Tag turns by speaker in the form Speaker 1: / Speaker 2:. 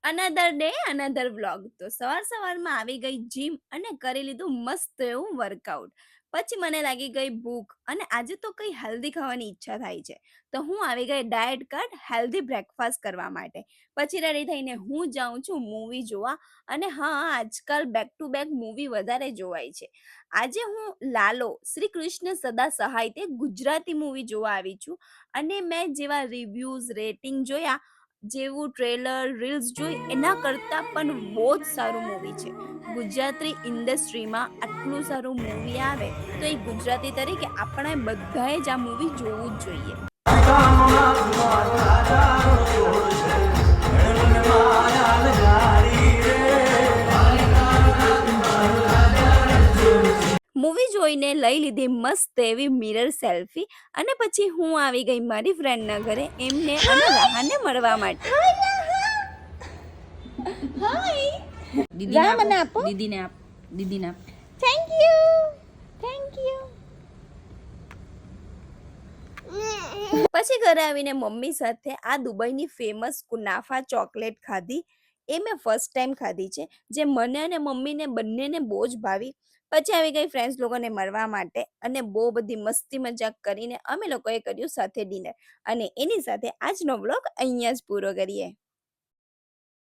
Speaker 1: Another day another vlog. તો સવારમાં આવી ગઈ જીમ અને કરી લીધું મસ્ત એવું વર્કઆઉટ. પછી મને લાગી ગઈ ભૂખ અને આજે તો કંઈ હેલ્ધી ખાવાની ઈચ્છા થાય છે. તો હું આવી ગઈ ડાયટ કટ હેલ્ધી બ્રેકફાસ્ટ કરવા માટે. પછી રેડી થઈને હું જાઉં છું મૂવી જોવા. અને હા, આજકાલ બેક ટુ બેક મૂવી વધારે જોવાય છે. આજે હું લાલો શ્રી કૃષ્ણ સદા સહાય તે ગુજરાતી મૂવી જોવા આવી છું. અને મેં જેવા રિવ્યૂઝ રેટિંગ જોયા, જેવું ટ્રેલર રીલ્સ જોઈ એના કરતાં પણ બહુ જ સારું મૂવી છે. ગુજરાતી ઇન્ડસ્ટ્રીમાં આટલું સારું મૂવી આવે તો એક ગુજરાતી તરીકે આપણે બધાએ જ આ મૂવી જોવું જ જોઈએ. મૂવી જોઈને લઈ લીધી મસ્ત એવી મિરર સેલ્ફી. અને પછી હું આવી ગઈ મારી ફ્રેન્ડના ઘરે એમને અને રાહાને મળવા માટે.
Speaker 2: દીદીને
Speaker 1: રાહ મને
Speaker 2: આપો
Speaker 1: આપો.
Speaker 2: દીદીને આપ દીદીને આપ.
Speaker 1: Thank you. Thank you. પછી ઘરે આવીને મમ્મી સાથે આ દુબઈની ફેમસ કુનાફા ચોકલેટ ખાધી. એ મેં ફર્સ્ટ ટાઈમ ખાધી છે, જે મને અને મમ્મીને બંનેને બહુ જ ભાવી. પછી આવી ગઈ ફ્રેન્ડ્સ લોકોને મળવા માટે અને બહુ બધી મસ્તી મજાક કરીને અમે લોકોએ કર્યું સાથે ડિનર. અને એની સાથે આજનો વ્લોગ અહીંયા જ પૂરો કરીએ.